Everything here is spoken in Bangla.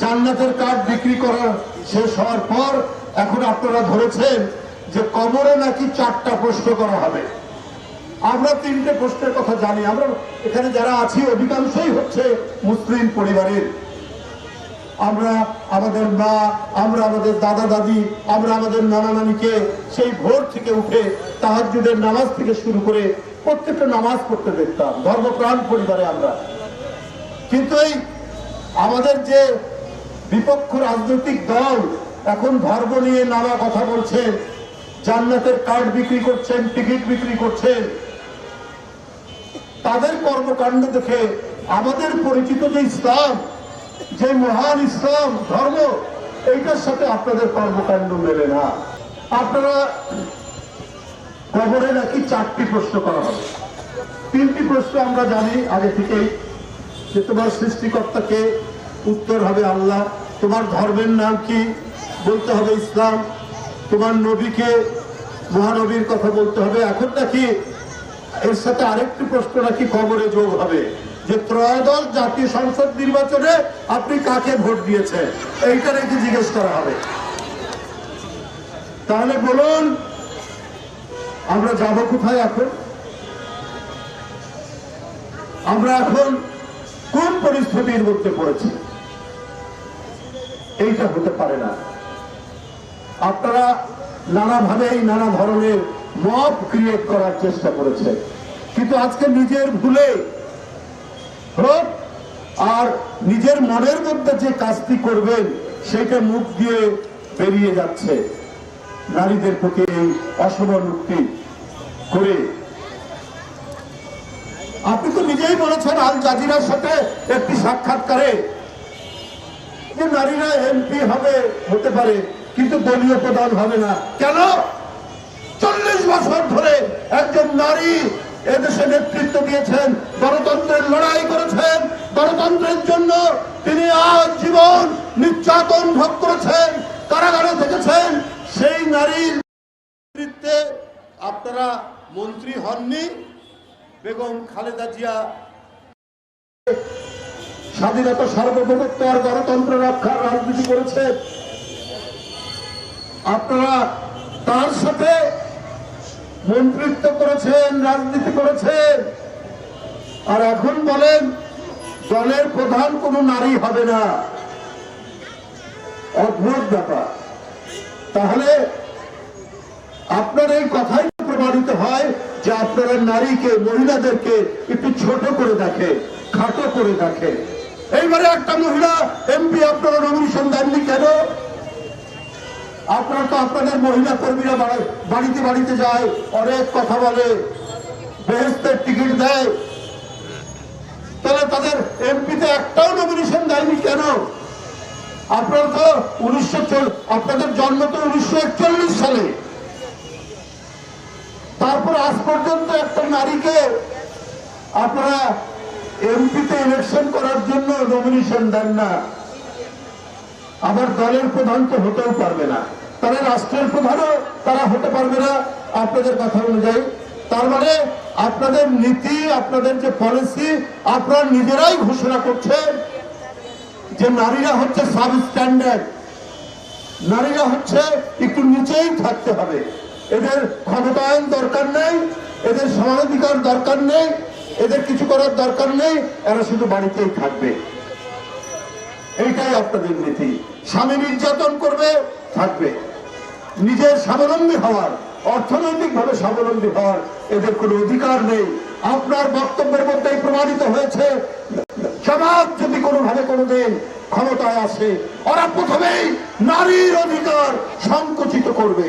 জান্নাতের কার্ড বিক্রি করা শেষ হওয়ার পর এখন আপনারা ধরেছেন যে কবরে নাকি 4টা প্রশ্ন করা হবে। আমরা 3টে প্রশ্নের কথা জানি। আমরা এখানে যারা আছি অধিকাংশই হচ্ছে মুসলিম পরিবারের। আমরা আমাদের মা, আমরা আমাদের দাদা দাদি, আমরা আমাদের নানা নানিকে সেই ভোর থেকে উঠে তাহাজ্জুদের নামাজ থেকে শুরু করে প্রত্যেকটা নামাজ পড়তে দেখতাম, ধর্মপ্রাণ পরিবারে আমরা। কিন্তু এই আমাদের যে বিপক্ষ রাজনৈতিক দল এখন ধর্ম নিয়ে নানা কথা বলছেন, জান্নাতের কার্ড বিক্রি করছেন, টিকিট বিক্রি করছেন, তাদের কর্মকাণ্ড দেখে আমাদের পরিচিত যে ইসলাম, যে মহান ইসলাম ধর্ম, এইটার সাথে আপনাদের কর্মকাণ্ড মেলে না। আপনারা কবরে নাকি 4টি প্রশ্ন করা হবে। 3টি প্রশ্ন আমরা জানি আগে থেকেই, যে তোমার সৃষ্টিকর্তাকে, উত্তর হবে আল্লাহ। তোমার ধর্মের নাম কি, বলতে হবে ইসলাম। তোমার নবীকে, মহানবীর কথা বলতে হবে। এখন নাকি এর সাথে আরেকটি প্রশ্ন নাকি কবরে যোগ হবে, যে ত্রয়োদশ জাতীয় সংসদ নির্বাচনে আপনি কাকে ভোট দিয়েছেন, এইটা নাকি জিজ্ঞেস করা হবে। তাহলে বলুন আমরা যাব কোথায়? এখন আমরা এখন কোন পরিস্থিতির মধ্যে পড়েছি? এইটা হতে পারে না। আপনারা নানাভাবেই নানা ধরনের মব ক্রিয়েট করার চেষ্টা করেছে, কিন্তু আজকে নিজের ভুলে হোক আর নিজের মনের মধ্যে যে কাজটি করবেন সেটা মুখ দিয়ে বেরিয়ে যাচ্ছে। নারীদের প্রতি এই অসমানুক্তি করে আপনি তো নিজেই বলেছেন আল জাজিরার সাথে একটি সাক্ষাৎকারে যে নারীরা এমপি হতে পারে কিন্তু দলীয় প্রধান হবে না। কেন? 40 বছর ধরে একজন নারী এদেশে নেতৃত্ব দিয়েছেন, গণতন্ত্রের লড়াই করেছেন, গণতন্ত্রের জন্য তিনি আজীবন নির্যাতন ভোগ করেছেন, কারাগারে থেকেছেন। সেই নারীর নেতৃত্বে আপনারা মন্ত্রী হননি। বেগম খালেদা জিয়া স্বাধীনতা, সার্বভৌমত্ব আর গণতন্ত্র রক্ষার রাজনীতি করেছে। আপনারা তার সাথে মন্ত্রিত্ব করেছেন, রাজনীতি করেছেন, আর এখন বলেন দলের প্রধান কোন নারী হবে না। অদ্ভুত ব্যাপার। তাহলে আপনার এই কথাই প্রমাণিত হয় যে আপনারা নারীকে, মহিলাদেরকে একটু ছোট করে দেখে, খাটো করে দেখে। এইবারে একটা মহিলা এমপি আপনারা নমিনেশন দেননি কেন? আপনারা তো আপনাদের মহিলা কর্মীরা বাড়িতে বাড়িতে যায়, অনেক কথা বলে, বেহেশতের টিকিট দেয়, তাহলে তাদের এমপিতে একটাও নমিনেশন দেয়নি কেন? আপনারা তো আপনাদের জন্ম তো 1941 সালে, তারপর আজ পর্যন্ত একটা নারীকে আপনারা এমপিতে ইলেকশন করার জন্য নমিনেশন দেন না। আবার দলের প্রধান তো হতেও পারবে না, তারা রাষ্ট্রের প্রধানও তারা হতে পারবে না আপনাদের কথা অনুযায়ী। তার মানে আপনাদের নীতি, আপনাদের যে পলিসি, আপনারা নিজেরাই ঘোষণা করছেন যে নারীরা হচ্ছে সাব স্ট্যান্ডার্ড, নারীরা হচ্ছে একটু নিচেই থাকতে হবে, এদের ক্ষমতায়ন দরকার নেই, এদের সমানাধিকার দরকার নেই, এদের কিছু করার দরকার নেই, এরা শুধু বাড়িতেই থাকবে। এইটাই আপনাদের নীতি। স্বামী নির্যাতন করবে, থাকবে। নিজের স্বাবলম্বী হওয়ার, অর্থনৈতিকভাবে স্বাবলম্বী হওয়ার এদের কোনো অধিকার নেই। আপনার বক্তব্যের মধ্যেই প্রমাণিত হয়েছে সমাজ যদি কোনোভাবে কোনোদিন ক্ষমতায় আসে, ওরা প্রথমেই নারীর অধিকার সংকুচিত করবে।